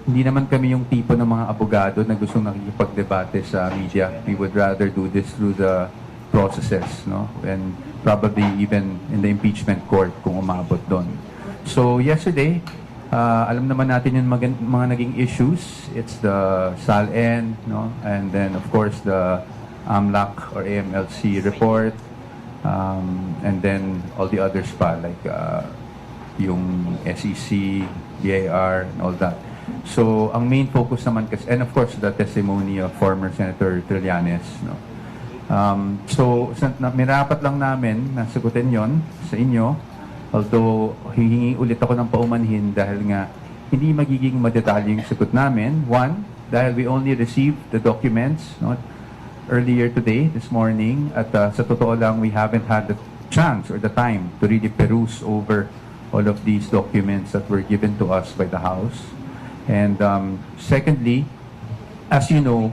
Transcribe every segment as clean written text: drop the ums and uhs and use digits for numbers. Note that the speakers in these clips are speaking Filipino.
Hindi naman kami yung tipo ng mga abogado na gustong nakikipagdebate sa media. We would rather do this through the processes, no? And probably even in the impeachment court kung umabot doon. So yesterday, alam naman natin yung mga naging issues. It's the SALN, no? And then of course the AMLAC or AMLC report, and then all the others pa like yung SEC, BIR, and all that. So ang main focus naman kasi, and of course the testimony of former Senator Trillanes, no? Mirapat lang namin na sagutin yon sa inyo. Although, hihingi ulit ako ng paumanhin dahil nga hindi magiging madetalye yung sagot namin. One, dahil we only received the documents earlier today, this morning, at sa totoo lang, we haven't had the chance or the time to really peruse over all of these documents that were given to us by the House. And secondly, as you know,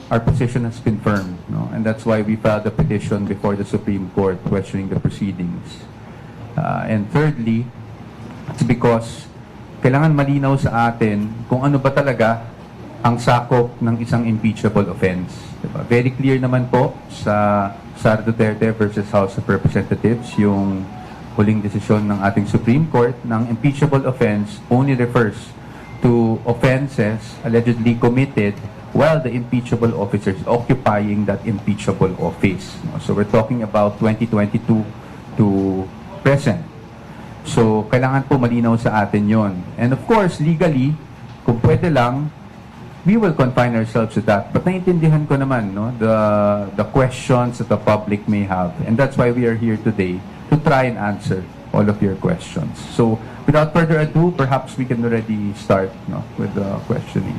our position has been firm, no? And that's why we filed a petition before the Supreme Court questioning the proceedings. And thirdly, it's because kailangan malinaw sa atin kung ano ba talaga ang sakop ng isang impeachable offense. Diba? Very clear naman po sa Sara Duterte versus House of Representatives, yung huling desisyon ng ating Supreme Court ng impeachable offense only refers to offenses allegedly committed while the impeachable officer is occupying that impeachable office. So we're talking about 2022 to present. So, kailangan po malinaw sa atin yon. And of course, legally, kung pwede lang, we will confine ourselves to that. But naiintindihan ko naman, no, the questions that the public may have. And that's why we are here today, to try and answer all of your questions. So, without further ado, perhaps we can already start, no, with the questioning.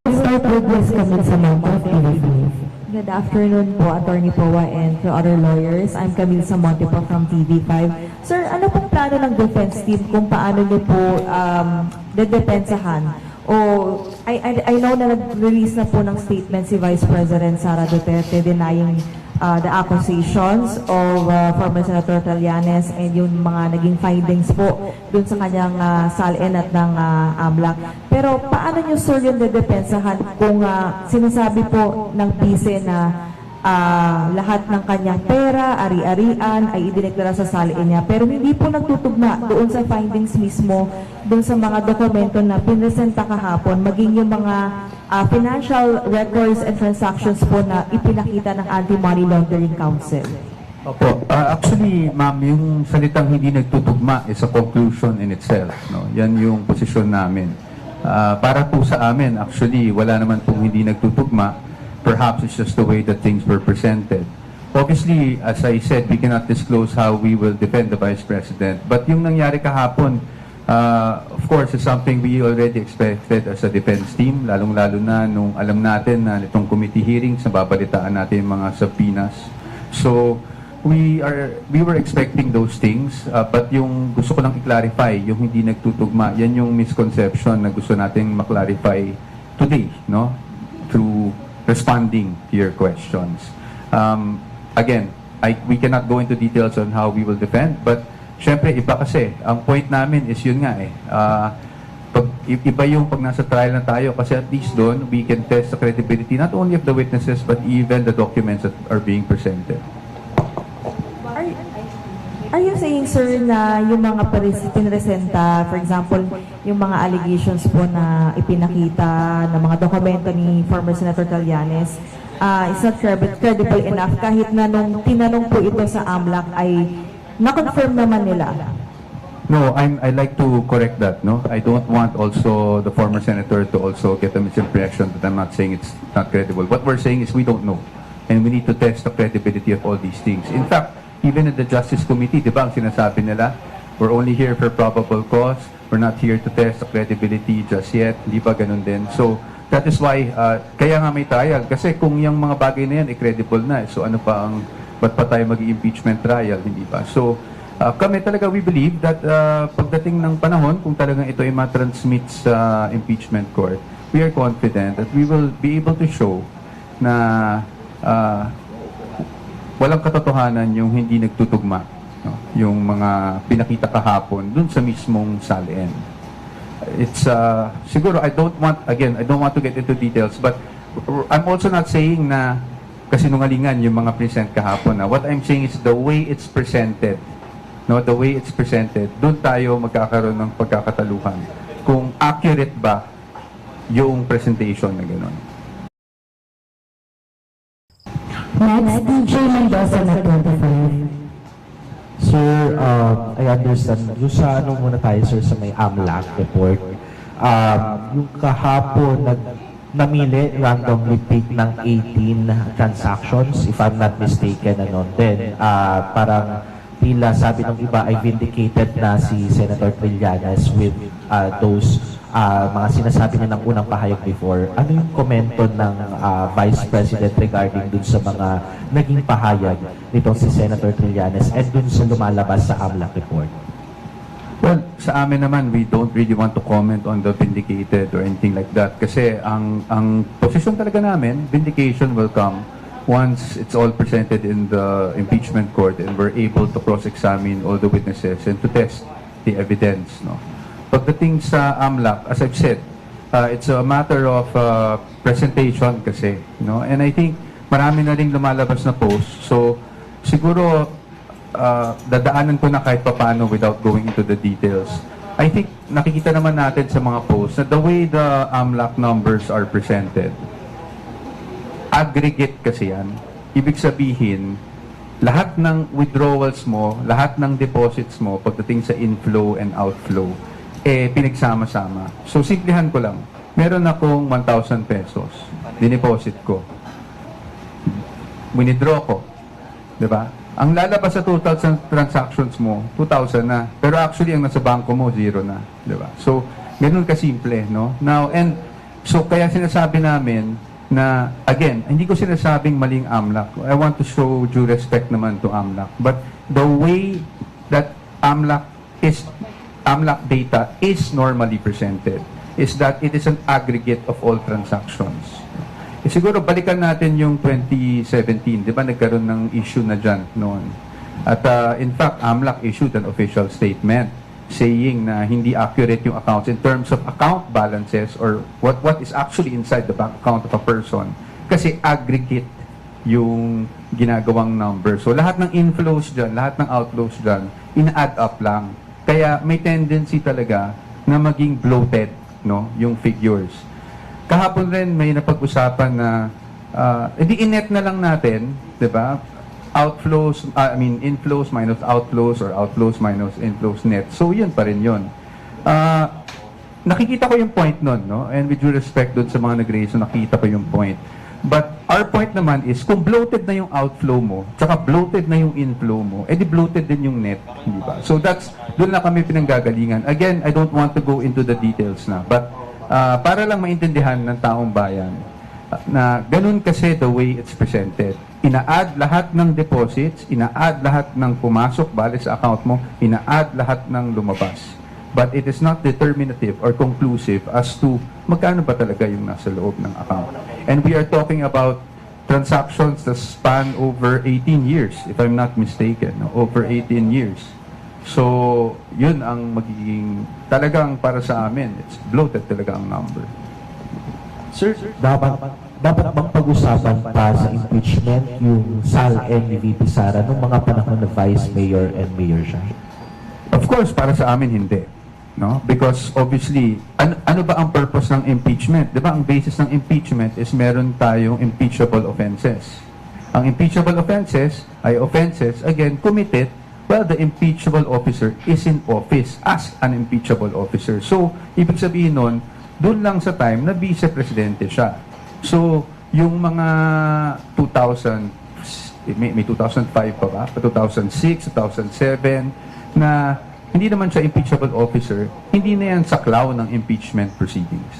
Start with Ms. Camille Samonte of TV5. Good afternoon po, Attorney Poa and to other lawyers. I'm Camille Samonte po from TV5. Sir, ano pong plano ng defense team kung paano niyo po dedepensahan? I know na nag-release na po ng statement si Vice President Sara Duterte denying the accusations of former Senator Trillanes and yung mga naging findings po dun sa kanyang SALN at ng AMLAC. Pero paano nyo, sir, yung dedepensahan kung sinasabi po ng bise na lahat ng kanyang pera, ari-arian ay idineklara sa SALN niya, pero hindi po nagtutugma doon sa findings mismo, doon sa mga dokumento na pinresenta kahapon, maging yung mga financial records and transactions po na ipinakita ng Anti-Money Laundering Council? Opo. Actually, ma'am, yung salitang hindi nagtutugma is a conclusion in itself, no? Yan yung posisyon namin. Para po sa amin, actually, wala naman pong hindi nagtutugma. Perhaps it's just the way that things were presented. Obviously, as I said, we cannot disclose how we will defend the Vice President. But yung nangyari kahapon, of course, is something we already expected as a defense team, lalong-lalo na nung alam natin na itong committee hearings, nababalitaan natin yung mga subpoenas. So, we were expecting those things, but yung gusto ko lang i-clarify, yung hindi nagtutugma, yan yung misconception na gusto natin maklarify today, no? Through responding to your questions. Again, we cannot go into details on how we will defend, but syempre, iba kasi. Ang point namin is yun nga eh. Iba yung pag nasa trial na tayo kasi at least doon, we can test the credibility not only of the witnesses but even the documents that are being presented. Are you saying, sir, na yung mga pinresenta, for example, yung mga allegations po na ipinakita ng mga dokumento ni former Senator Trillanes, is not credible enough kahit na nung tinanong po ito sa AMLAC ay na-confirm naman nila? No, I'd like to correct that. No, I don't want also the former senator to also get a misimpression that I'm not saying it's not credible. What we're saying is we don't know, and we need to test the credibility of all these things. In fact, even in the Justice Committee, di ba, ang sinasabi nila, we're only here for probable cause. We're not here to test the credibility just yet. Di ba ganun din? So, that is why, kaya nga may trial. Kasi kung yung mga bagay na yan, credible na. So, ano pa ang, ba't pa tayo mag-impeachment trial, hindi ba? So, kami talaga, we believe that pagdating ng panahon, kung talagang ito ay matransmit sa impeachment court, we are confident that we will be able to show na walang katotohanan yung hindi nagtutugma, no? Yung mga pinakita kahapon dun sa mismong SALN. it's siguro I don't want to get into details, but I'm also not saying na kasinungalingan yung mga present kahapon. What I'm saying is the way it's presented. No, the way it's presented, doon tayo magkakaroon ng pagkakataluhan. Kung accurate ba yung presentation na gano'n. Next, DJ Mendoza na 25. Sir, I understand. Yung sa ano muna tayo, sir, sa may AMLAC report. Yung kahapon, namili randomly pick ng 18 transactions, if I'm not mistaken, ano. Then, parang tila sabi ng iba ay vindicated na si Senator Trillanes with those mga sinasabi niya ng unang pahayag before. Ano yung komento ng Vice President regarding dun sa mga naging pahayag nitong si Senator Trillanes and dun sa lumalabas sa AMLAC report? Well, sa amin naman, we don't really want to comment on the vindicated or anything like that. Kasi ang position talaga namin, vindication will come once it's all presented in the impeachment court and we're able to cross-examine all the witnesses and to test the evidence. No? Pagdating sa AMLAC, as I've said, it's a matter of presentation kasi. No? And I think marami na rin lumalabas na post. So, siguro, dadaanan ko na kahit paano without going into the details. I think nakikita naman natin sa mga posts na the way the AMLAC numbers are presented, aggregate kasi yan. Ibig sabihin, lahat ng withdrawals mo, lahat ng deposits mo, pagdating sa inflow and outflow, pinagsama-sama. So, simplihan ko lang. Meron akong 1,000 pesos. Dineposit ko. Withdraw ko. Diba? Ang lalabas sa total transactions mo, 2,000 na. Pero actually, ang nasa bangko mo, 0 na. Diba? So, ganun kasimple, no? Now, and so, kaya sinasabi namin, na, again, hindi ko sinasabing maling AMLAC. I want to show due respect naman to AMLAC. But the way that AMLAC data is normally presented is that it is an aggregate of all transactions. Siguro balikan natin yung 2017, di ba nagkaroon ng issue na dyan noon. At in fact, AMLAC issued an official statement saying na hindi accurate yung accounts in terms of account balances or what is actually inside the bank account of a person. Kasi aggregate yung ginagawang number. So lahat ng inflows dyan, lahat ng outflows dyan, ina-add up lang. Kaya may tendency talaga na maging bloated, no, yung figures. Kahapon rin may napag-usapan na edi inet na lang natin, 'di ba? Inflows minus outflows or outflows minus inflows net. So, yun pa rin yun. Nakikita ko yung point nun, no? And with due respect dun sa mga nag-raise, so nakikita ko yung point. But our point naman is, kung bloated na yung outflow mo, tsaka bloated na yung inflow mo, edi bloated din yung net, di ba? So, dun na kami pinanggagalingan. Again, I don't want to go into the details na. But, para lang maintindihan ng taong bayan, na ganun kasi the way it's presented. Ina-add lahat ng deposits, ina-add lahat ng pumasok bali sa account mo, ina-add lahat ng lumabas. But it is not determinative or conclusive as to magkano ba talaga yung nasa loob ng account. And we are talking about transactions that span over 18 years, if I'm not mistaken. No? Over 18 years. So, yun ang magiging talagang para sa amin. It's bloated talaga ang number. Sir, dapat bang pag-usapan pa sa impeachment yung SALN ni VP Sara nung mga panahon na Vice Mayor and Mayor siya? Of course, para sa amin hindi. No? Because obviously, ano ba ang purpose ng impeachment? Di ba ang basis ng impeachment is meron tayong impeachable offenses. Ang impeachable offenses ay offenses, again, committed while the impeachable officer is in office as an impeachable officer. So, ibig sabihin nun, doon lang sa time na vice-presidente siya. So, yung mga may 2005 pa ba? 2006, 2007, na hindi naman siya impeachable officer, hindi na yan saklaw ng impeachment proceedings.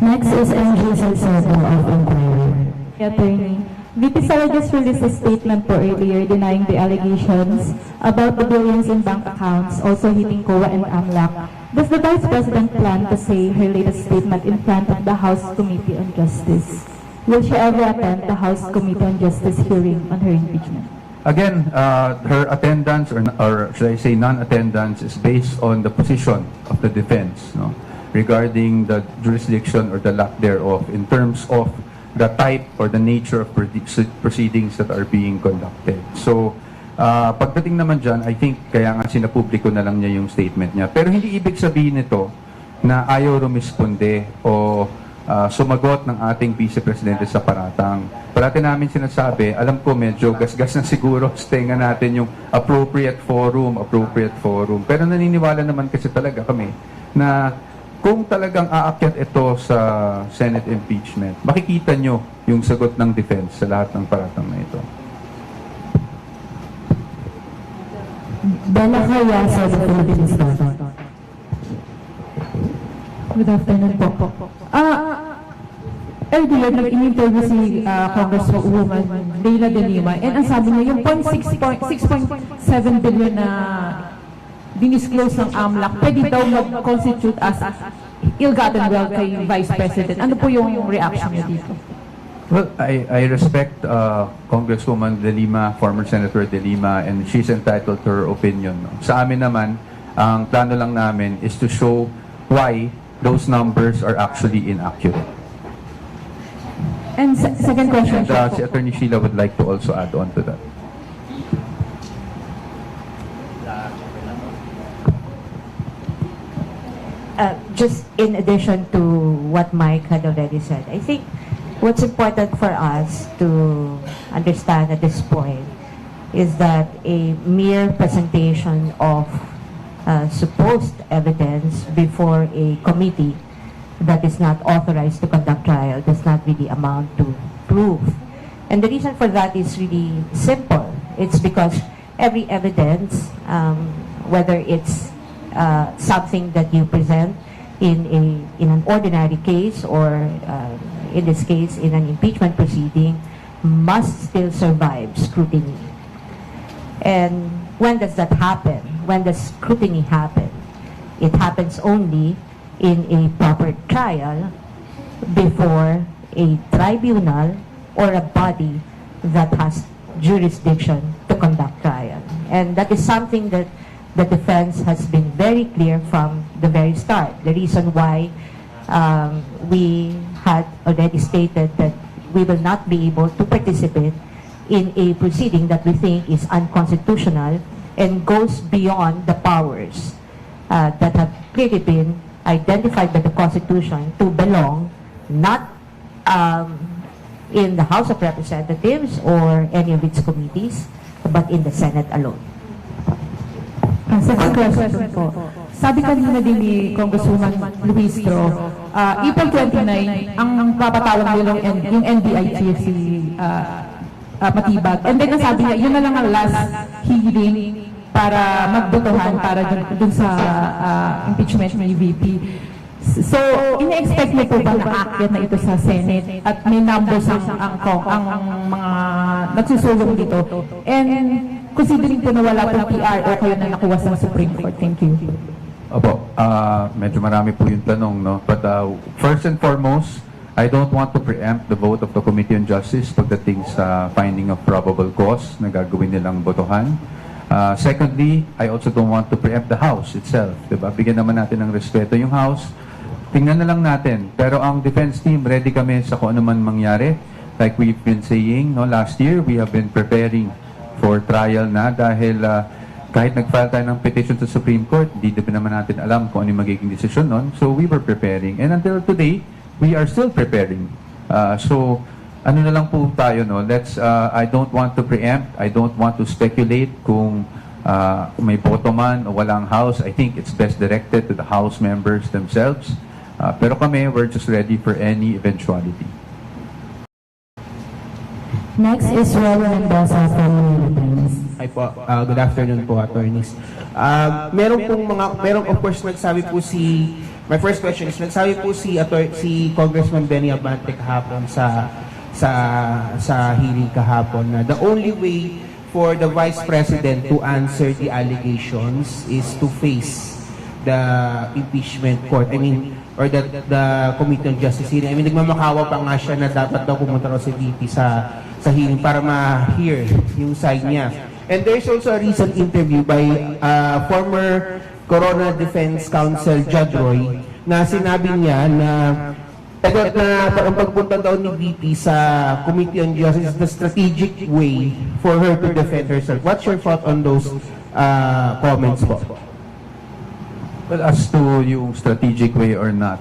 Next is MJ Salcedo of Inquirer. Attorney, VP Sara just released a statement po earlier denying the allegations about the billions in bank accounts also hitting COA and AMLAC. Does the Vice President plan to say her latest statement in front of the House Committee on Justice? Will she ever attend the House Committee on Justice hearing on her impeachment? again, her attendance or should I say non-attendance is based on the position of the defense, no, regarding the jurisdiction or the lack thereof in terms of the type or the nature of proceedings that are being conducted. So, pagdating naman dyan, I think kaya nga sinapubliko na lang niya yung statement niya. Pero hindi ibig sabihin nito na ayaw rumisponde o sumagot ng ating Vice Presidente sa paratang. Parati namin sinasabi, alam ko medyo gasgas na siguro sa tenga natin yung appropriate forum. Pero naniniwala naman kasi talaga kami na kung talagang aakyat ito sa Senate impeachment, makikita nyo yung sagot ng defense sa lahat ng paratang na ito. Bella Kaya sa Philippine Star. Good afternoon po. Earlier, nag-interview si Congresswoman Leila De Lima, and ang sabi niya, yung 6.7 billion na dinisclose ng AMLAC, pwede daw mag-constitute as ill-gotten wealth kay Vice President. Ano po yung reaction niya dito? Well, I respect Congresswoman De Lima, former Senator De Lima, and she's entitled to her opinion. No? Sa amin naman, ang plano lang namin is to show why those numbers are actually inaccurate. And second question And po. si Attorney Sheila would like to also add on to that. Just in addition to what Mike had already said, I think what's important for us to understand at this point is that a mere presentation of supposed evidence before a committee that is not authorized to conduct trial does not really amount to proof. And the reason for that is really simple. It's because every evidence, whether it's something that you present in an ordinary case or in this case in an impeachment proceeding, must still survive scrutiny. And when does that happen? When does scrutiny happen? It happens only in a proper trial before a tribunal or a body that has jurisdiction to conduct trial. And that is something that the defense has been very clear from the very start. The reason why we had already stated that we will not be able to participate in a proceeding that we think is unconstitutional and goes beyond the powers that have clearly been identified by the Constitution to belong not in the House of Representatives or any of its committees, but in the Senate alone. Second question po. Sabi kanina din ni Congresswoman Luistro, April 29, ang papatawag nila yung NBI chief si Matibag. And then nasabi niya, yun na lang ang last hearing para magbotohan para dun sa impeachment ni VP. So, ina-expect niyo po ba na aakyat na ito sa Senate at may numbers ang mga nagsusulong dito? And considering po na wala pong PRO kayo na nakuha sa Supreme Court. Thank you. Opo, medyo marami po yung tanong, no? But first and foremost, I don't want to preempt the vote of the Committee on Justice pagdating sa finding of probable cause na gagawin nilang botohan. Secondly, I also don't want to preempt the House itself. Diba? Bigyan naman natin ng respeto yung House. Tingnan na lang natin. Pero ang defense team, ready kami sa kung ano man mangyari. Like we've been saying, no, last year, we have been preparing for trial na dahil kahit nag-file tayo ng petition sa Supreme Court, hindi din naman natin alam kung ano yung magiging desisyon nun. So we were preparing. And until today, we are still preparing. So ano na lang po tayo, no? I don't want to preempt, I don't want to speculate kung may boto man o walang House. I think it's best directed to the House members themselves. Pero kami, we're just ready for any eventuality. Next is Roland Mendoza from Philippines. Hi po, good afternoon po, attorneys. Merong of course nagsabi po my first question is, nagsabi po si Congressman Benny Abante kahapon sa hearing kahapon na the only way for the Vice President to answer the allegations is to face the impeachment court. Or the Committee on Justice hearing. Nagmamakawa pa nga siya na dapat daw pumunta raw si VP sa sa hearing para ma-hear yung side niya. And there's also a recent interview by former Corona Defense Counsel Judge Roy na sinabi niya na ang pagpunta daw ni VP sa Committee on Justice is the strategic way for her to defend herself. What's your thought on those comments po? Well, as to yung strategic way or not,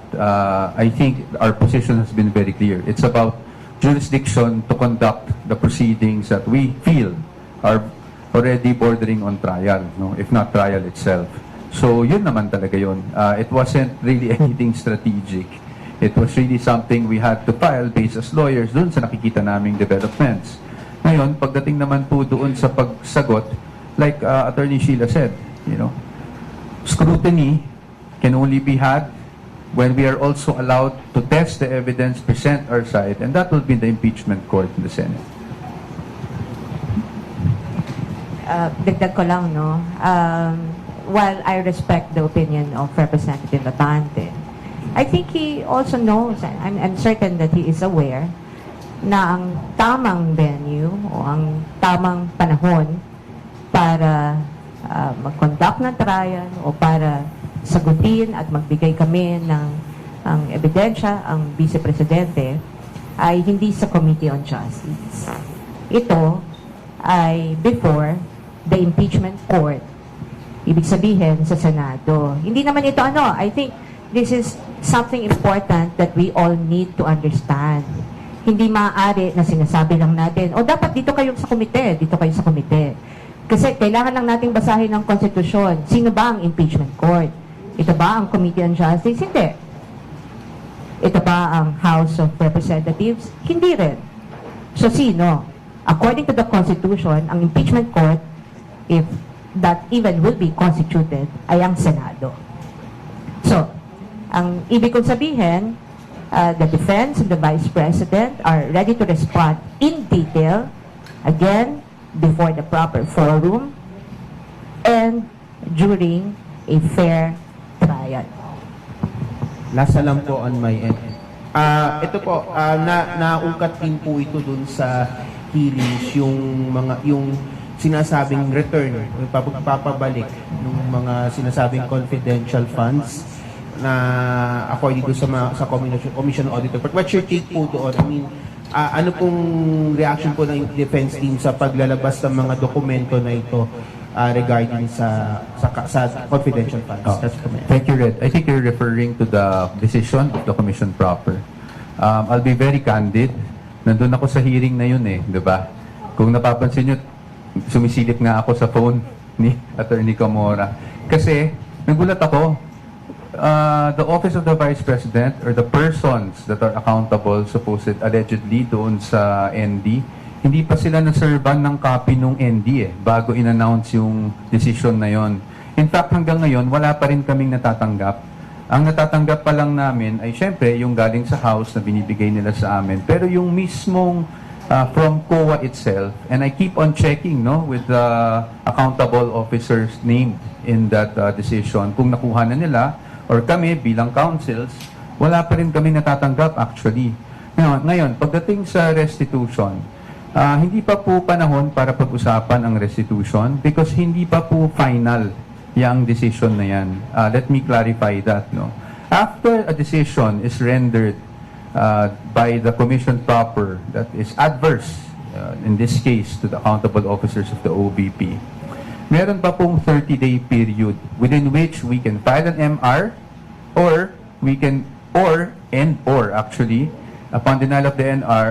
I think our position has been very clear. It's about jurisdiction to conduct the proceedings that we feel are already bordering on trial, no? If not trial itself. So yun naman talaga yun. It wasn't really anything strategic. It was really something we had to file based as lawyers dun sa nakikita naming developments. Ngayon, pagdating naman po doon sa pagsagot, like Attorney Sheila said, you know, scrutiny can only be had when we are also allowed to test the evidence, present our side, and that will be the impeachment court in the Senate. Dagdag ko lang, no? While I respect the opinion of Representative Abante, I think he also knows, I'm certain that he is aware, na ang tamang venue o ang tamang panahon para mag-conduct ng trial o para sagutin at magbigay kami ng ang ebidensya, ang Vice Presidente, ay hindi sa Committee on Justice. Ito ay before the impeachment court. Ibig sabihin sa Senado. Hindi naman ito I think this is something important that we all need to understand. Hindi maaari na sinasabi lang natin, dapat dito kayo sa komite, dito kayo sa komite. Kasi kailangan lang nating basahin ng konstitusyon. Sino ba ang impeachment court? Ito ba ang Committee on Justice? Hindi. Ito ba ang House of Representatives? Hindi rin. So sino? According to the Constitution, ang impeachment court, if that even will be constituted, ay ang Senado. So, ang ibig kong sabihin, the defense and the Vice President are ready to respond in detail, again, before the proper forum, and during a fair trial. Last na lang po on my end. Ito po, naungkat din po ito dun sa hearings, yung sinasabing return, papabalik ng mga sinasabing confidential funds na according to sa Commission Auditor. But what's your take po doon? I mean, ano pong reaction po ng defense team sa paglalabas ng mga dokumento na ito regarding sa confidential funds? That's for me. Thank you, Red. I think you're referring to the decision of the Commission proper. I'll be very candid. Nandun ako sa hearing na yun di ba? Kung napapansin nyo, sumisilip nga ako sa phone ni Attorney Camora. Kasi, nagulat ako. The Office of the Vice President or the persons that are accountable, allegedly, doon sa ND, hindi pa sila naserban ng copy nung ND bago in-announce yung decision na yon. In fact, hanggang ngayon, wala pa rin kaming natatanggap. Ang natatanggap pa lang namin ay syempre yung galing sa House na binibigay nila sa amin. Pero yung mismong from COA itself, and I keep on checking with the accountable officers named in that decision, kung nakuha na nila, or kami bilang councils, wala pa rin kami natatanggap actually. Ngayon, pagdating sa restitution, hindi pa po panahon para pag-usapan ang restitution because hindi pa po final yung decision na yan. Let me clarify that. After a decision is rendered by the Commission proper that is adverse, in this case, to the accountable officers of the OVP, meron pa pong 30-day period within which we can file an MR or we can, or actually, upon denial of the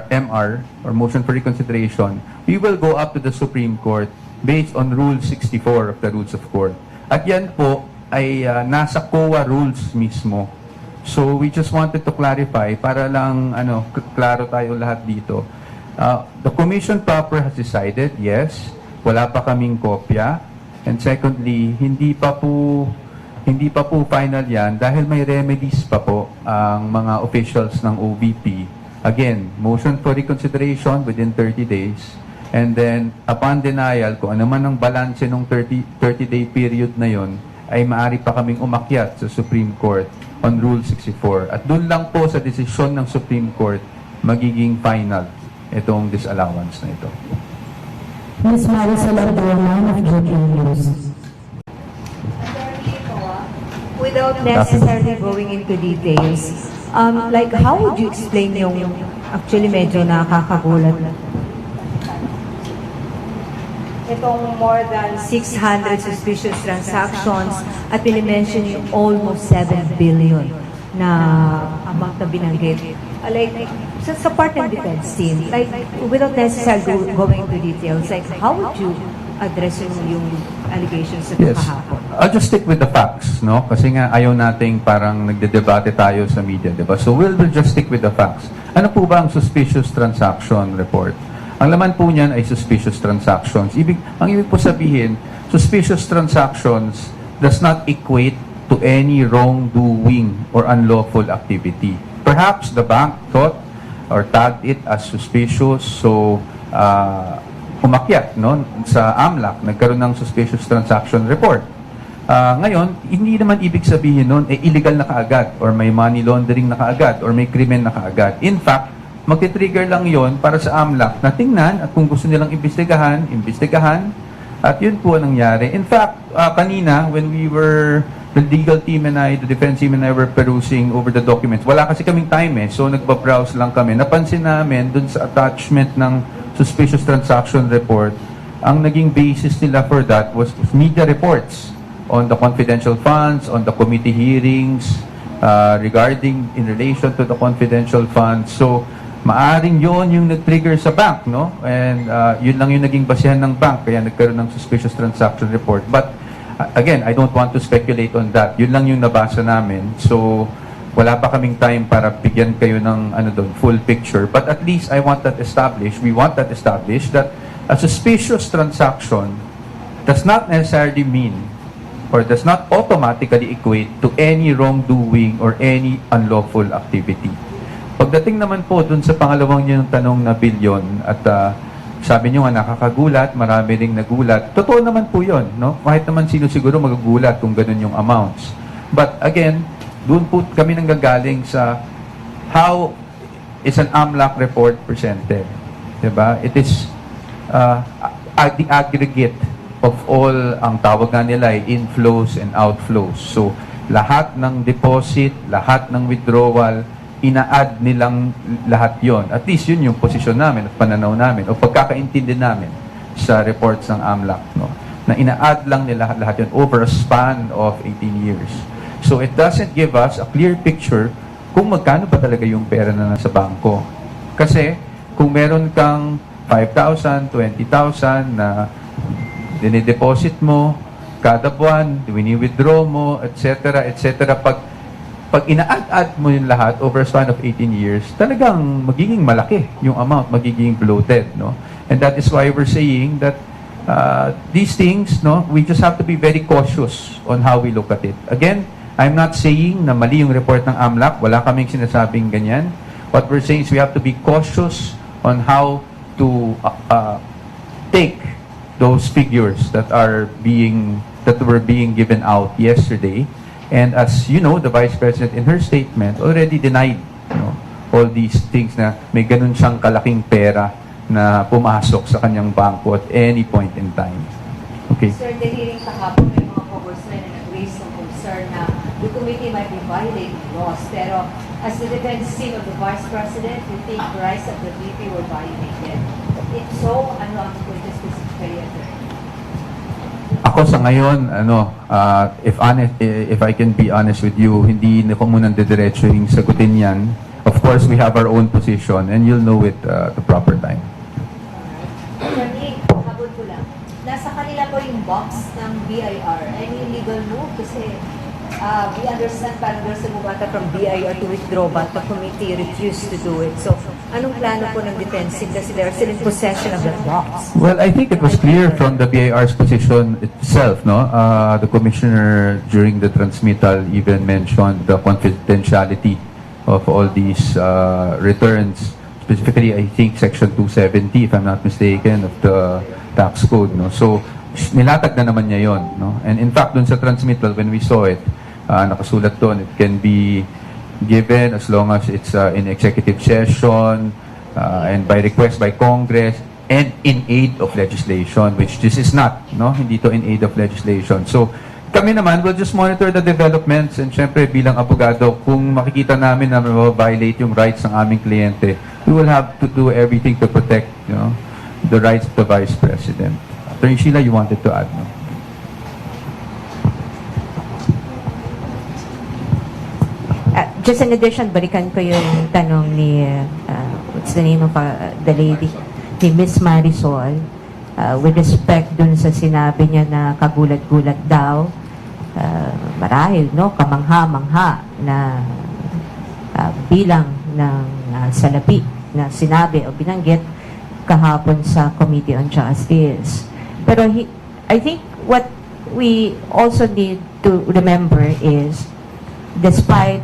MR or motion for reconsideration, we will go up to the Supreme Court based on Rule 64 of the Rules of Court. At yan po ay nasa COA rules mismo. So we just wanted to clarify para lang klaro tayo lahat dito. The Commission proper has decided, yes, wala pa kaming kopya. And secondly, hindi pa po final yan dahil may remedies pa po ang mga officials ng OVP. Again, motion for reconsideration within 30 days. And then, upon denial, kung ano man ang balanse ng 30-day period na yon, ay maaari pa kaming umakyat sa Supreme Court on Rule 64. At doon lang po sa desisyon ng Supreme Court magiging final itong disallowance na ito. Ms. Marisol Ordona of GMA News. Without necessarily going into details, like how would you explain yung actually medyo nakakagulat itong more than 600 suspicious transactions at pinimension yung almost 7 billion na amount na binanggit. Like, sa part ng defense team, like, without necessarily going into details, like, how would you address yung allegations sa Yes. kahapon? I'll just stick with the facts, no? Kasi nga ayaw nating parang nagdedebate tayo sa media, di ba? So we'll just stick with the facts. Ano po ba ang suspicious transaction report? Ang laman po niyan ay suspicious transactions. Ang ibig po sabihin, suspicious transactions does not equate to any wrongdoing or unlawful activity. Perhaps the bank thought or tagged it as suspicious, so umakyat, no, sa AMLAC, nagkaroon ng suspicious transaction report. Ngayon, hindi naman ibig sabihin nun, illegal na kaagad, or may money laundering na kaagad, or may krimen na kaagad. In fact, magti-trigger lang yon para sa AMLAC na tingnan at kung gusto nilang imbestigahan, at yun po ang nangyari. In fact, kanina, when we were, the legal team and I, the defense team and I were perusing over the documents, wala kasi kaming time so nagbabrowse lang kami. Napansin namin dun sa attachment ng suspicious transaction report, ang naging basis nila for that was media reports on the confidential funds, on the committee hearings, regarding in relation to the confidential funds. So, maaring yon yung nag-trigger sa bank, no? And yun lang yung naging basihan ng bank, kaya nagkaroon ng suspicious transaction report. But, again, I don't want to speculate on that. Yun lang yung nabasa namin. So, wala pa kaming time para bigyan kayo ng full picture. But at least we want that established that a suspicious transaction does not necessarily mean or does not automatically equate to any wrongdoing or any unlawful activity. Pagdating naman po dun sa pangalawang yung tanong na bilyon at sabi nyo nga nakakagulat, marami ring nagulat. Totoo naman po yun, no? Kahit naman sino siguro magagulat kung ganun yung amounts. But again, doon po kami nanggagaling sa how is an AMLAC report presented. Diba? It is the aggregate of all, ang tawag nga nila ay inflows and outflows. So, lahat ng deposit, lahat ng withdrawal, ina-add nilang lahat yon. At least yun yung posisyon namin at pananaw namin o pagkakaintindi namin sa reports ng AMLAC, no? Na ina-add lang nila lahat yun over a span of 18 years. So it doesn't give us a clear picture kung magkano ba talaga yung pera na nasa bangko. Kasi kung meron kang 5,000, 20,000 na dinideposit mo kada buwan, wini-withdraw mo, etc., etc., pag ina-add mo yung lahat over a span of 18 years, talagang magiging malaki yung amount, magiging bloated, no? And that is why we're saying that these things, no, we just have to be very cautious on how we look at it. Again, I'm not saying na mali yung report ng AMLAC, wala kaming sinasabing ganyan. What we're saying is we have to be cautious on how to take those figures that were being given out yesterday. And as you know, the Vice President in her statement already denied, all these things na may ganun siyang kalaking pera na pumasok sa kanyang bangko at any point in time. Okay. Sir, the hearing kahapon may mga congressmen na nag-raise ng concern na the committee might be violating laws. Pero as the defense team of the Vice President, you think the rights of the VP were violated? If so, ano ang pwede specifically address? Ako sa ngayon, if I can be honest with you, hindi na ko munang didiretso yung sagutin yan. Of course, we have our own position and you'll know it the proper time. Attorney, habol ko lang. Nasa kanila po yung box ng BIR. Any legal move? Kasi we understand parang there's a movement from BIR to withdraw but the committee refused to do it. So, anong plano po ng defense team kasi they're still in possession of that box? Well, I think it was clear from the BIR's position itself, no? The commissioner during the transmittal even mentioned the confidentiality of all these returns. Specifically, I think Section 270, if I'm not mistaken, of the tax code, no? So, nilatag na naman niya yon, no? And in fact, dun sa transmittal, when we saw it, nakasulat doon, it can be given as long as it's in executive session, and by request by Congress, and in aid of legislation, which this is not, no? Hindi to in aid of legislation. So, kami naman, we'll just monitor the developments, and syempre bilang abogado, kung makikita namin na violate yung rights ng aming kliyente, we will have to do everything to protect, the rights of the Vice President. Attorney Sheila, you wanted to add, no? Just in addition, balikan ko yung tanong ni, what's the name of the lady? Ni Miss Marisol, with respect dun sa sinabi niya na kagulat-gulat daw, marahil, no, kamangha-mangha na bilang ng salapi na sinabi o binanggit kahapon sa Committee on Justice. Pero I think what we also need to remember is, despite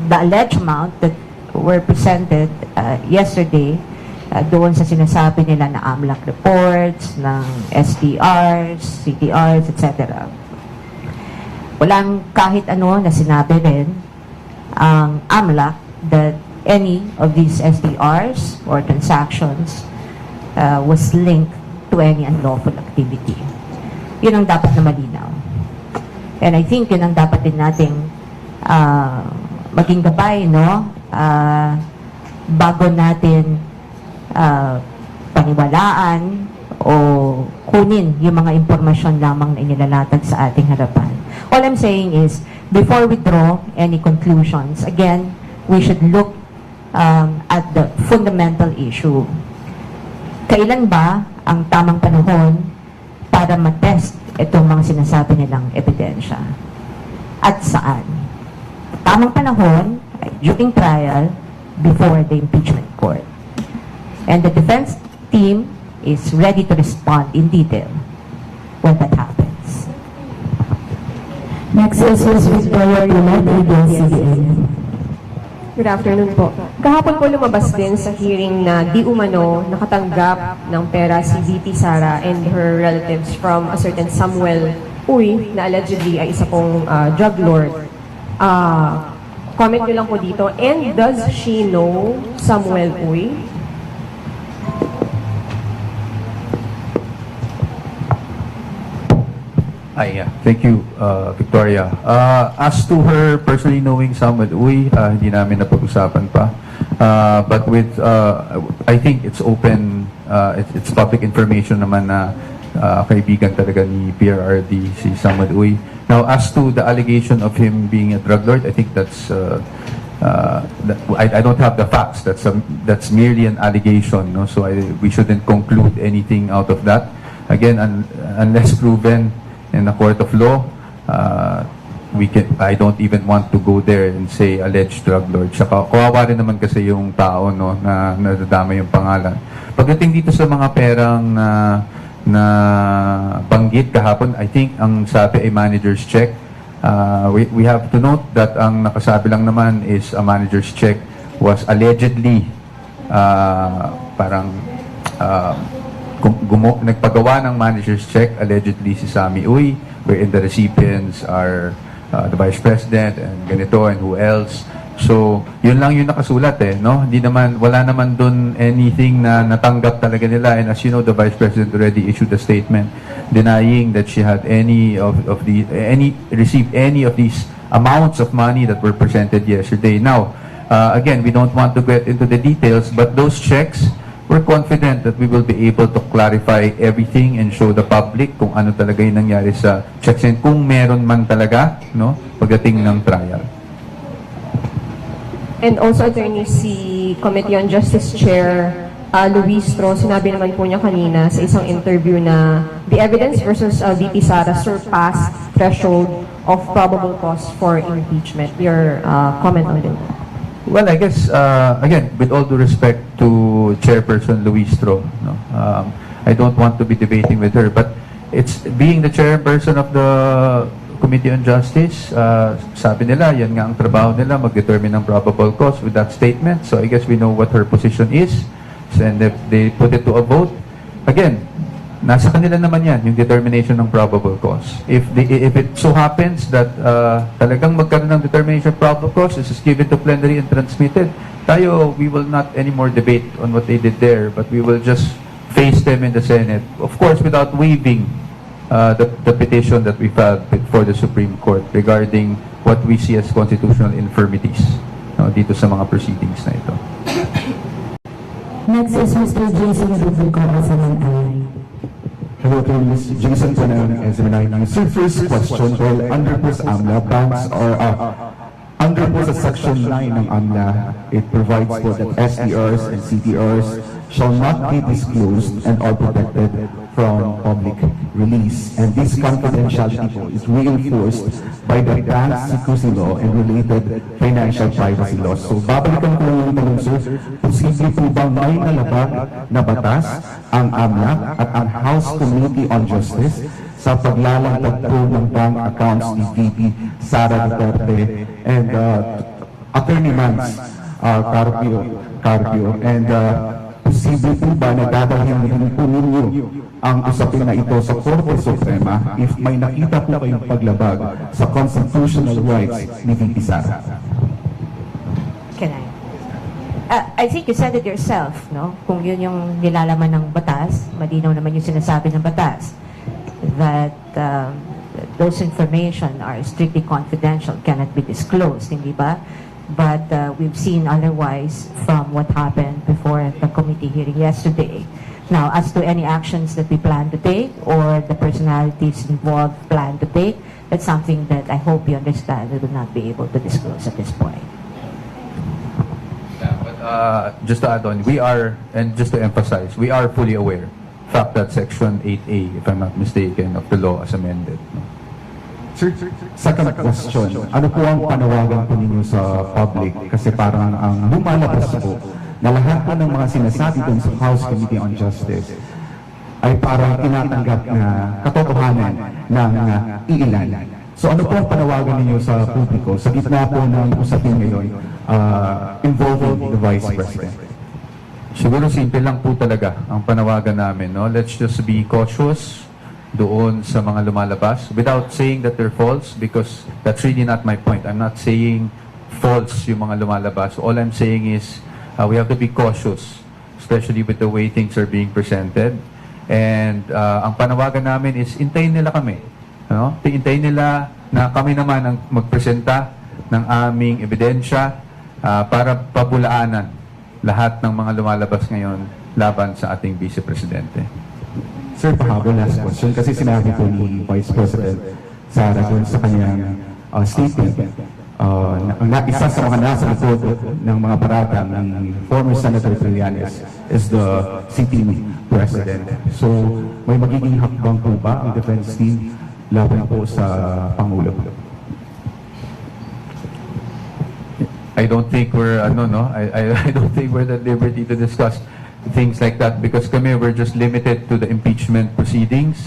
the alleged amount that were presented yesterday, doon sa sinasabi nila na AMLAC reports, ng SDRs, CTRs, etc. Walang kahit ano na sinabi rin ang AMLAC that any of these SDRs or transactions was linked to any unlawful activity. Yun ang dapat na malinaw. And I think yun ang dapat din nating maging gabay, no? Bago natin paniwalaan o kunin yung mga impormasyon lamang na inilalatag sa ating harapan. All I'm saying is, before we draw any conclusions, again, we should look at the fundamental issue. Kailan ba ang tamang panahon para matest itong mga sinasabi nilang ebidensya? At saan? Tamang panahon, during trial, before the impeachment court. And the defense team is ready to respond in detail when that happens. Next is Victoria Pilar, ABS-CBN. Good afternoon po. Kahapon po lumabas din sa hearing na di umano nakatanggap ng pera si VP Sara and her relatives from a certain Samuel Uy na allegedly ay isa pong drug lord. Comment nyo lang po dito. And does she know Samuel Uy? Thank you, Victoria. As to her personally knowing Samuel Uy, hindi namin napag-usapan pa. But with, I think it's open, it's public information naman na kaibigan talaga ni PRRD, si Samuel Uy. Now, as to the allegation of him being a drug lord, I think that's, I don't have the facts. That's merely an allegation, no? So we shouldn't conclude anything out of that. Again, unless proven in the court of law, I don't even want to go there and say alleged drug lord. Saka kawawa rin naman kasi yung tao, no, na nadadama yung pangalan. Pagdating dito sa mga perang na banggit kahapon, I think ang sabi ay manager's check. We have to note that ang nakasabi lang naman is a manager's check was allegedly nagpagawa ng manager's check, allegedly si Sammy Uy, wherein the recipients are the Vice President and ganito and who else. So, yun lang yung nakasulat no? Wala naman dun anything na natanggap talaga nila. And as you know, the Vice President already issued a statement denying that she had received any of these amounts of money that were presented yesterday. Now, again, we don't want to get into the details, but those checks, we're confident that we will be able to clarify everything and show the public kung ano talaga yung nangyari sa checks and kung meron man talaga, no, pagdating ng trial. And also, attorney, si Committee on Justice Chair Luis Tro, sinabi naman po niya kanina sa isang interview na the evidence versus VP Sara surpassed threshold of probable cause for impeachment. Your comment on it? Well, I guess, again, with all due respect to Chairperson Luis Tro, no, I don't want to be debating with her, but it's being the chairperson of the Committee on Justice, sabi nila, yan nga ang trabaho nila, mag-determine ng probable cause with that statement. So I guess we know what her position is. And if they put it to a vote, again, nasa kanila naman yan, yung determination ng probable cause. If it so happens that talagang magkaroon ng determination of probable cause, this is given to plenary and transmitted, tayo, we will not anymore debate on what they did there, but we will just face them in the Senate. Of course, without waiving the petition that we filed before the Supreme Court regarding what we see as constitutional infirmities dito sa mga proceedings na ito. Next is Mr. Jason Rubico, SMNI. Hello, to Ms. Jason Tanan, SMNI News. Sir, first question, well, under po sa AMLA, banks or under po sa Section 9 ng AMLA, it provides po that SDRs and CDRs shall not be disclosed and are protected from public release. And this confidentiality po is reinforced by the Bank Secrecy Law and related financial privacy laws. So, babalikan ko yung tanong, sir, posible po bang may nalabag na batas ang AMLA at ang House Committee on Justice sa paglalantad po ng bank accounts ni VP Sara Duterte and Attorney Mans Carpio, and posible po ba na dadalhin din po ninyo ang usapin na ito sa Korte Suprema if may nakita po kayong paglabag sa constitutional rights ni VP Sara? Can I think you said it yourself, no? Kung yun yung nilalaman ng batas, malinaw naman yung sinasabi ng batas, that those information are strictly confidential, cannot be disclosed, hindi ba? But we've seen otherwise from what happened before the committee hearing yesterday. Now, as to any actions that we plan to take or the personalities involved plan to take, that's something that I hope you understand we will not be able to disclose at this point. Yeah, but just to add on, we are, and just to emphasize, we are fully aware, in fact, that Section 8A, if I'm not mistaken, of the law as amended. Sir, second question, ano po ang panawagan po ninyo sa public? Kasi parang ang lumalabas po na lahat po ng mga sinasabi doon sa House Committee on Justice ay parang tinatanggap na katotohanan ng iilan. So ano po ang panawagan ninyo sa publiko sa gitna po ng usapin ngayon involving the Vice President? Siguro simple lang po talaga ang panawagan namin. No? Let's just be cautious doon sa mga lumalabas without saying that they're false, because that's really not my point. I'm not saying false yung mga lumalabas. All I'm saying is we have to be cautious, especially with the way things are being presented. And ang panawagan namin is intayin nila kami. No? Intayin nila na kami naman ang magpresenta ng aming ebidensya para pabulaanan lahat ng mga lumalabas ngayon laban sa ating Vice Presidente. Sir, pahabol last question kasi sinabi po ni Vice President Sara doon sa kanyang statement na isa sa mga nasa likod ng mga paratang ng former Senator Trillanes is the sitting President. So, may magiging hakbang po ba ang defense team laban po sa Pangulo? I don't think we're I don't think we're at liberty to discuss things like that because kami we're just limited to the impeachment proceedings.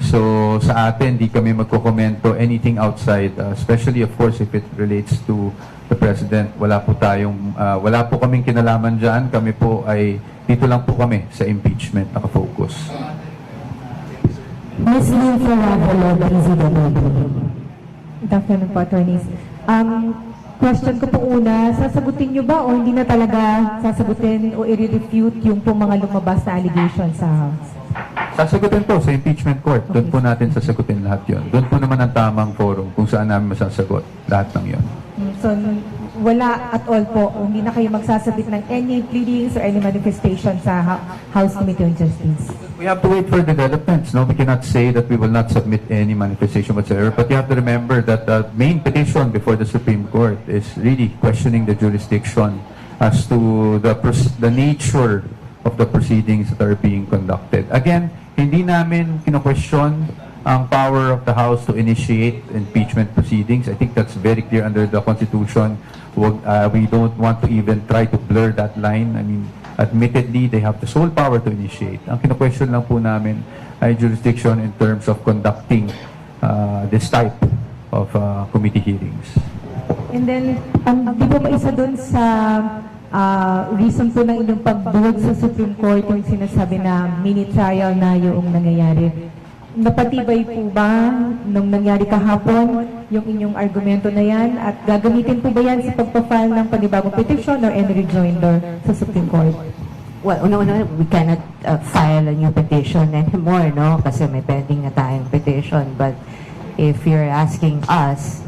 So sa atin di kami magko-komento anything outside, especially of course if it relates to the President. Wala po kaming kinalaman diyan. Kami po ay dito lang po kami sa impeachment nakafocus. Ms. Lynn Ferraro, PZW. Good afternoon po, attorneys. Question ko po una, sasagutin nyo ba o hindi na talaga sasagutin o i-refute yung pong mga lumabas na allegations sa House? Sasagutin po sa impeachment court. Doon po natin sasagutin lahat yon. Doon po naman ang tamang forum kung saan namin masasagot lahat ng yon. So, wala at all po, hindi na kayo magsasabit ng any pleadings or any manifestation sa House Committee on Justice? We have to wait for developments. No, we cannot say that we will not submit any manifestation whatsoever. But you have to remember that the main petition before the Supreme Court is really questioning the jurisdiction as to the nature of the proceedings that are being conducted. Again, hindi namin kino-question ang power of the House to initiate impeachment proceedings. I think that's very clear under the Constitution. We don't want to even try to blur that line. I mean, admittedly, they have the sole power to initiate. Ang kino-question lang po namin ay jurisdiction in terms of conducting this type of committee hearings. And then, di ba isa doon sa reason po ng inyong pagbuwag sa Supreme Court yung sinasabi na mini trial na yung nangyayari? Napatibay po ba nung nangyari kahapon yung inyong argumento na yan at gagamitin po ba yan sa pagpa-file ng panibagong petition or any rejoinder sa Supreme Court? Well, no, we cannot file a new petition anymore, no? Kasi may pending na tayong petition. But if you're asking us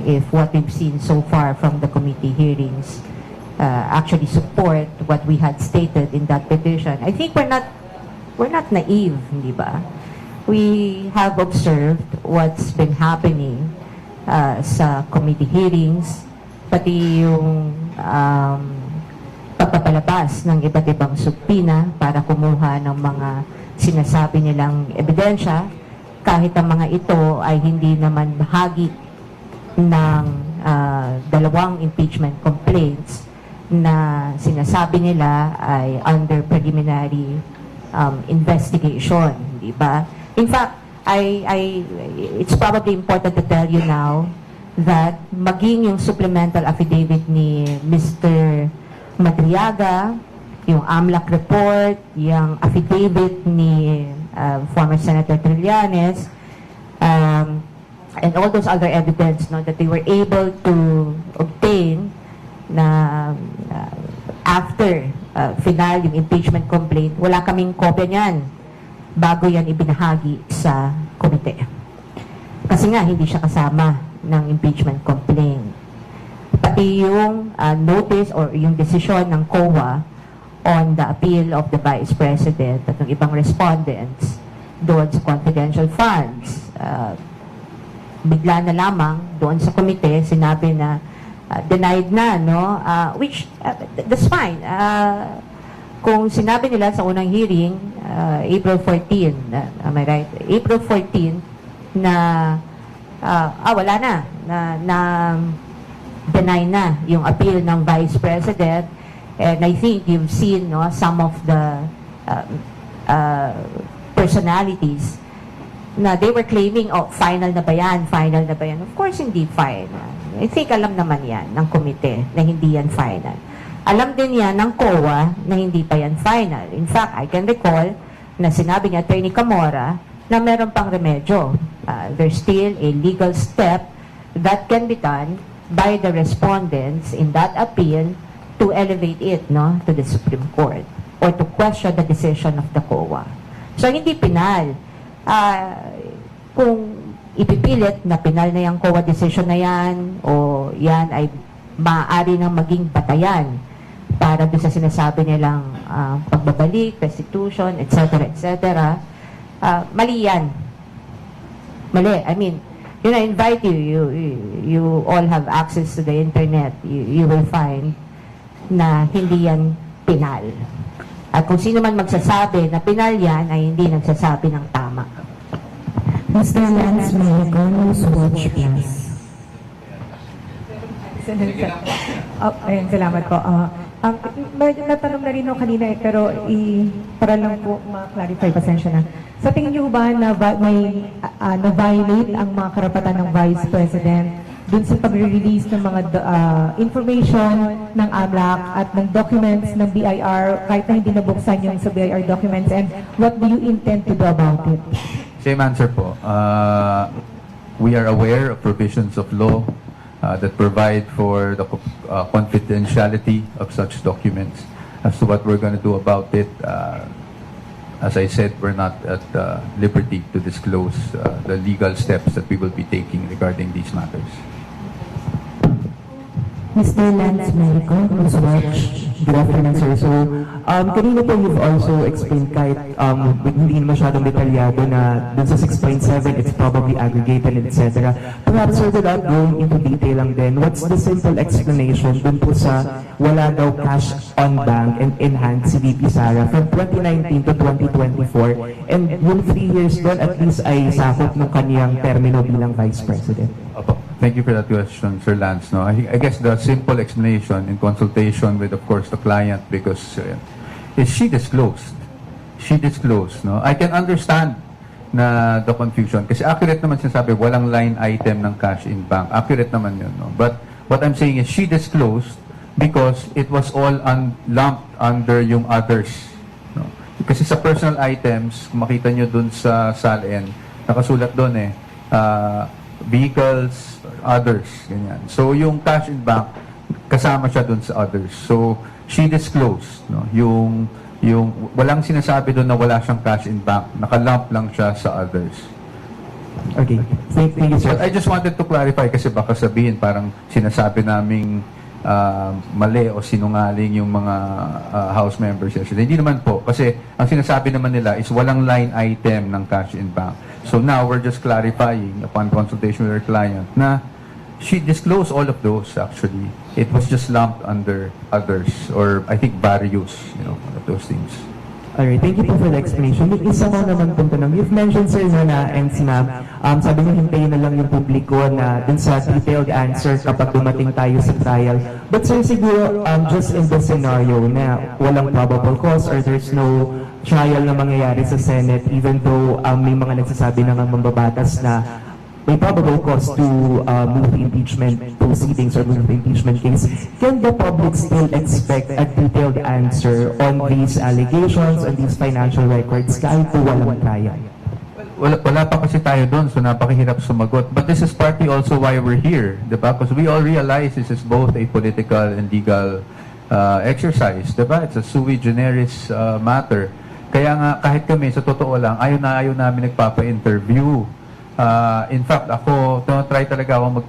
if what we've seen so far from the committee hearings actually support what we had stated in that petition, I think we're not naive, di ba? We have observed what's been happening sa committee hearings, pati yung pagpapalabas ng iba't ibang subpina para kumuha ng mga sinasabi nilang ebidensya, kahit ang mga ito ay hindi naman bahagi ng dalawang impeachment complaints na sinasabi nila ay under preliminary investigation, di ba? In fact, it's probably important to tell you now that maging yung supplemental affidavit ni Mr. Madriaga, yung AMLAC report, yung affidavit ni former Senator Trillanes, and all those other evidence, no, that they were able to obtain na after final yung impeachment complaint, wala kaming kopya niyan bago yan ibinahagi sa komite. Kasi nga, hindi siya kasama ng impeachment complaint. Pati yung notice or yung desisyon ng COA on the appeal of the Vice President at ng ibang respondents doon sa confidential funds. Bigla na lamang doon sa komite, sinabi na denied na, no? Which, that's fine. Kung sinabi nila sa unang hearing, April 14, am I right? April 14, na wala na deny na yung appeal ng Vice President. And I think you've seen, no, some of the personalities na they were claiming, final na ba yan? Final na ba yan? Of course, hindi final. I think alam naman yan ng komite na hindi yan final. Alam din yan ng COA na hindi pa yan final. In fact, I can recall na sinabi ni Attorney Camora na meron pang remedyo. There's still a legal step that can be done by the respondents in that appeal to elevate it, no, to the Supreme Court or to question the decision of the COA. So, hindi pinal. Kung ipipilit na pinal na yung COA decision na yan o yan ay maaari nang maging batayan para doon sa sinasabi nilang pagbabalik, restitution, etc., etc., mali yan. Mali. I mean, I invite you all have access to the internet. You will find na hindi yan pinal. At kung sino man magsasabi na pinal yan, ay hindi nagsasabi ng tama. Mr. Lance Melico, Newswatch Plus. Ayun, salamat po. Natanong na rin ako kanina pero para lang po ma-clarify, pasensya na. Sa tingin niyo ba na may na-violate ang mga karapatan ng Vice President dun sa pag-release ng mga information ng AMLAC at ng documents ng BIR kahit na hindi nabuksan yung sa BIR documents, and what do you intend to do about it? Same answer po. We are aware of provisions of law that provide for the confidentiality of such documents. As to what we're going to do about it, as I said, we're not at liberty to disclose the legal steps that we will be taking regarding these matters. Mr. Lance Melico, Newswatch. Good afternoon, sir. So, kanina po you've also explained kahit hindi masyadong detalyado na dun sa 6.7, it's probably aggregated, etc. Perhaps, sir, without going into detail lang din, what's the simple explanation dun po sa wala daw cash on bank and in hand si VP Sara from 2019 to 2024, and yung 3 years doon at least ay sakop ng kaniyang termino bilang Vice President? Opo. Thank you for that question, Sir Lance. No, I guess the simple explanation in consultation with, of course, the client, because is she disclosed. She disclosed. No, I can understand na the confusion kasi accurate naman sinasabi, walang line item ng cash in bank. Accurate naman yun. No? But what I'm saying is she disclosed because it was all lumped under yung others. No? Kasi sa personal items, kung makita nyo dun sa SALN, nakasulat dun vehicles, others, ganyan. So yung cash in bank, kasama siya dun sa others. So she disclosed, no, yung walang sinasabi doon na wala siyang cash in bank, nakalump lang siya sa others. Okay. Thank you, sir. But I just wanted to clarify kasi baka sabihin parang sinasabi naming mali o sinungaling yung mga House members yesterday. Hindi naman po. Kasi ang sinasabi naman nila is walang line item ng cash in bank. So now we're just clarifying upon consultation with our client na she disclosed all of those actually. It was just lumped under others or I think various, of those things. Alright, thank you po for the explanation. May isa ko naman pong tanong. You've mentioned, sir, na and si ma'am, sabi niyo hintayin na lang yung publiko na dun sa detailed answer kapag dumating tayo sa trial. But sir, siguro, just in the scenario na walang probable cause or there's no trial na mangyayari sa Senate, even though may mga nagsasabi na nga mambabatas na may probable cause to move the impeachment proceedings or move the impeachment case, can the public still expect a detailed answer on these allegations, on these financial records, kahit po walang trial? Wala pa kasi tayo doon, so napakahirap sumagot. But this is partly also why we're here, diba? Because we all realize this is both a political and legal exercise, diba? It's a sui generis matter. Kaya nga, kahit kami, sa totoo lang, ayaw namin nagpapa-interview. In fact, ako, try talaga ako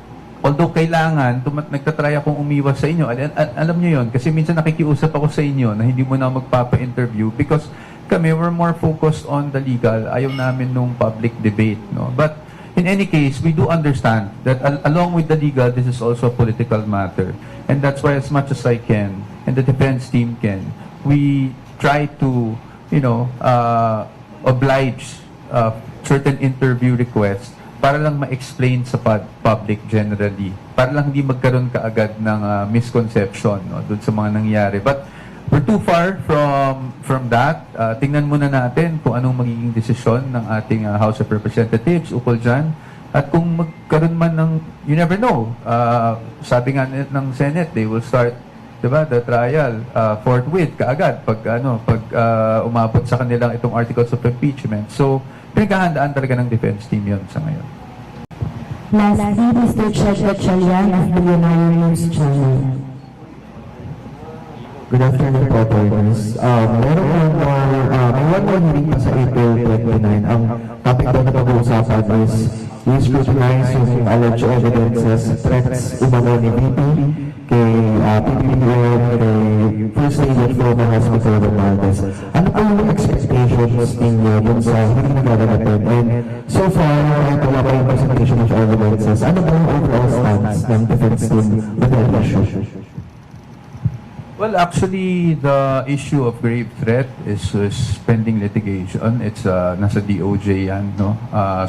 although kailangan, nagtatry akong umiwas sa inyo. Alam nyo yun, kasi minsan nakikiusap ako sa inyo na hindi mo na magpapa-interview because kami, we're more focused on the legal. Ayaw namin nung public debate. No? But in any case, we do understand that along with the legal, this is also a political matter. And that's why as much as I can, and the defense team can, we try to, oblige certain interview requests para lang ma-explain sa public generally. Para lang hindi magkaroon kaagad ng misconception dun sa mga nangyari. But we're too far from that. Tingnan muna natin kung anong magiging desisyon ng ating House of Representatives ukol dyan. At kung magkaroon man ng, you never know, sabi nga ng Senate, they will start the trial forthwith, kaagad, pag umabot sa kanilang itong articles of impeachment. So, pinaghahandaan talaga ng defense team yun sa ngayon. Lastly, Mr. Chedra Chalian of Billionaire News Channel. Good afternoon po, partners. Meron may one more hearing pa sa April 29. Ang topic doon na pag-uusapan is we scrutinize yung alleged evidences, threats umano ni VP kay PPPM, kay First Lady of Former Hospital Romualdez. Ano po yung expectations ninyo dun sa hearing na gaganatin? And so far, kahit wala pa yung presentation of evidences, ano po yung overall stance ng defense team with that issue? Well, actually, the issue of grave threat is pending litigation. It's nasa DOJ yan, no?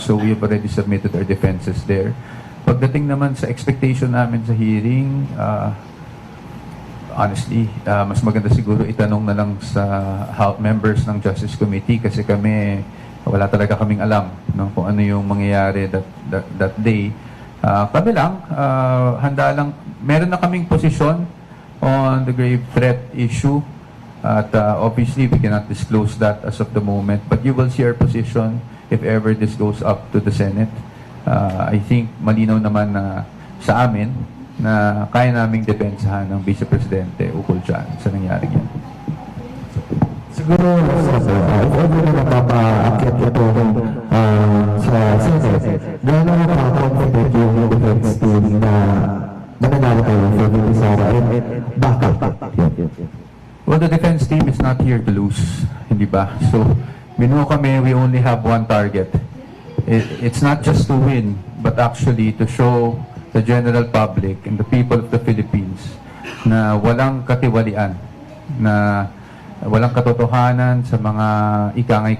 So we have already submitted our defenses there. Pagdating naman sa expectation namin sa hearing, honestly, mas maganda siguro itanong na lang sa members ng Justice Committee kasi kami, wala talaga kaming alam, no? Kung ano yung mangyayari that day. Kami lang, handa lang, meron na kaming posisyon on the grave threat issue at obviously we cannot disclose that as of the moment, but you will see our position if ever this goes up to the Senate. I think malinaw naman na sa amin na kaya naming depensahan ng Vice Presidente ukol dyan sa nangyari yan. Siguro, if ever na napapa-akit ito sa Senate, gano'n na pa-confident yung defense team na mananalo kayo for VP Sara and backup. Well, the defense team is not here to lose, hindi ba? So, binuo kami, we only have one target. It's not just to win, but actually to show the general public and the people of the Philippines na walang katiwalian, na walang katotohanan sa mga ikangay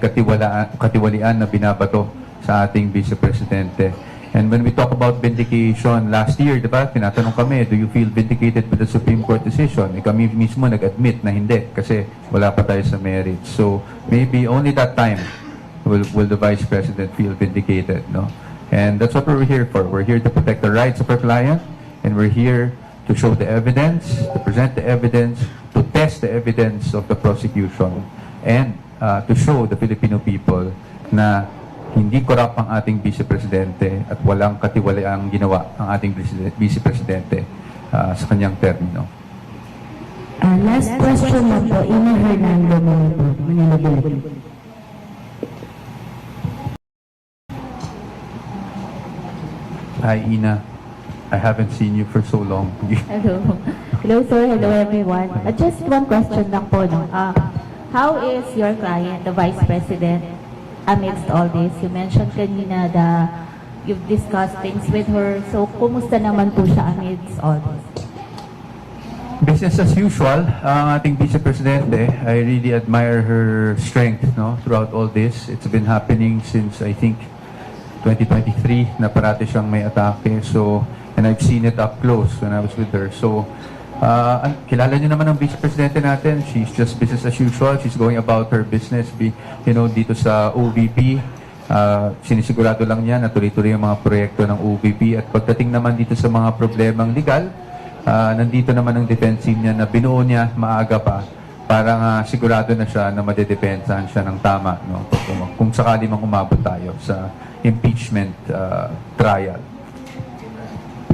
katiwalian na binabato sa ating Vice Presidente. And when we talk about vindication, last year, di ba, tinatanong kami, do you feel vindicated with the Supreme Court decision? Kami mismo nag-admit na hindi kasi wala pa tayo sa merit. So, maybe only that time will the Vice President feel vindicated, no? And that's what we're here for. We're here to protect the rights of our client, and we're here to show the evidence, to present the evidence, to test the evidence of the prosecution, and to show the Filipino people na hindi korap ang ating Vice Presidente at walang katiwaliang ginawa ang ating Vice Presidente sa kanyang termino. Last question na po, Ina Hernando Manila Bullet. Hi, Ina. I haven't seen you for so long. Hello. Hello, sir. Hello, everyone. Just one question lang po. No? How is your client, the Vice President, amidst all this? You mentioned kanina that you've discussed things with her. So, kumusta naman po siya amidst all this? Business as usual, ang ating Vice Presidente. I really admire her strength, no, throughout all this. It's been happening since, I think, 2023 na parati siyang may atake. So, and I've seen it up close when I was with her. So, kilala niyo naman ang Vice Presidente natin. She's just business as usual. She's going about her business, dito sa OVP. Sinisigurado lang niya na tuloy-tuloy ang mga proyekto ng OVP. At pagdating naman dito sa mga problemang legal, nandito naman ang defense team niya na binuo niya maaga pa para sigurado na siya na madedepensahan siya ng tama, no? Kung sakali mang umabot tayo sa impeachment trial.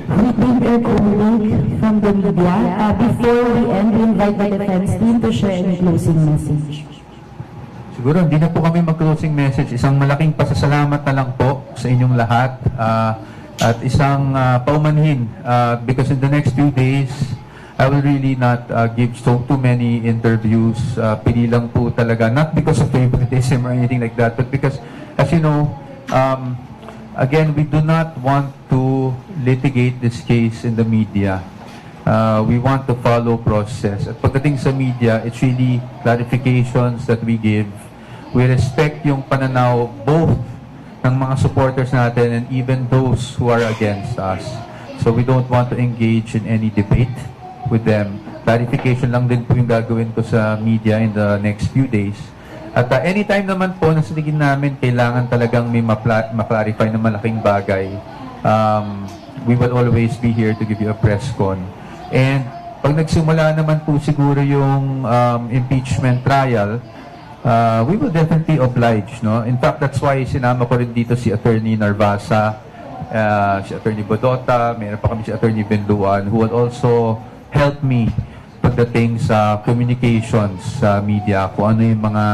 We think a colleague from the media. Before we end, we invite the defense team to share any closing message. Siguro hindi na po kami mag-closing message. Isang malaking pasasalamat na lang po sa inyong lahat. At isang paumanhin because in the next few days I will really not give too many interviews. Pili lang po talaga, not because of favoritism or anything like that, but because, as you know, again, we do not want to litigate this case in the media. We want to follow process. At pagdating sa media, it's really clarifications that we give. We respect yung pananaw both ng mga supporters natin and even those who are against us. So we don't want to engage in any debate with them. Clarification lang din po yung gagawin ko sa media in the next few days. At anytime naman po na sa tingin namin kailangan talagang may ma-clarify na malaking bagay, we will always be here to give you a press con. And pag nagsimula naman po siguro yung impeachment trial, we will definitely oblige, no? In fact, that's why sinama ko rin dito si Attorney Narvasa, si Attorney Bodota, meron pa kami si Attorney Benduan, who will also help me pagdating sa communications sa media, kung ano yung mga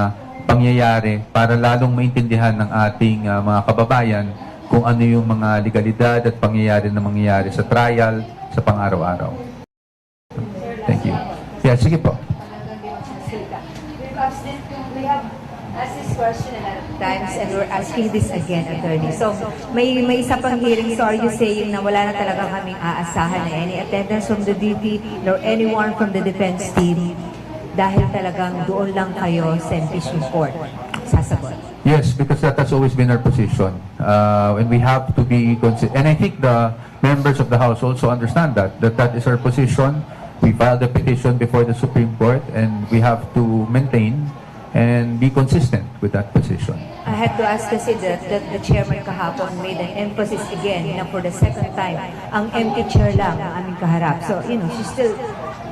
pangyayari para lalong maintindihan ng ating mga kababayan kung ano yung mga legalidad at pangyayari na mangyayari sa trial sa pang-araw-araw. Thank you. Yeah, sige po. We have asked this question a lot of times and we're asking this again, Attorney. So, may isa pang hearing, so are you saying na wala na talaga kaming aasahan na any attendance from the DP nor anyone from the defense team dahil talagang doon lang kayo sa impeachment court sasagot? Yes, because that has always been our position. And we have to be consistent. And I think the members of the House also understand that is our position. We filed a petition before the Supreme Court and we have to maintain and be consistent with that position. I had to ask kasi that the chairman kahapon made an emphasis again na for the second time, ang empty chair lang ang aming kaharap. So, she's still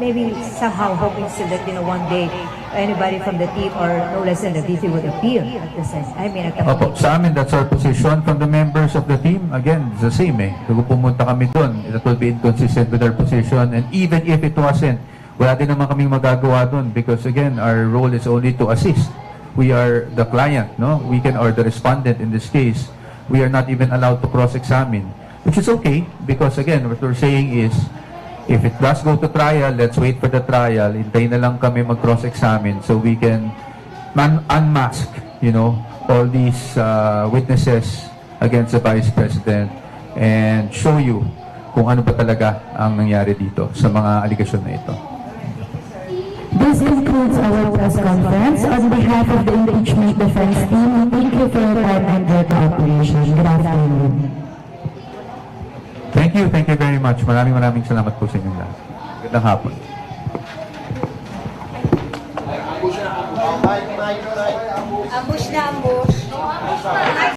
maybe somehow hoping still that, one day, anybody from the team or no less than the DP would appeal at the Senate. I mean, at the Opo, sa amin, that's our position. From the members of the team, again, it's the same Kung pumunta kami doon, it will be inconsistent with our position. And even if it wasn't, wala din naman kaming magagawa doon because again, our role is only to assist. We are the client, no? We can, or the respondent in this case, we are not even allowed to cross-examine, which is okay because again, what we're saying is, if it does go to trial, let's wait for the trial. Hintayin na lang kami mag-cross-examine so we can unmask, all these witnesses against the Vice President and show you kung ano ba talaga ang nangyari dito sa mga aligasyon na ito. This concludes our press conference. On behalf of the impeachment defense team, thank you for your time and your cooperation. Good afternoon. Thank you very much. Maraming salamat po sa inyong lahat. Magandang hapon. Ambush na ambush.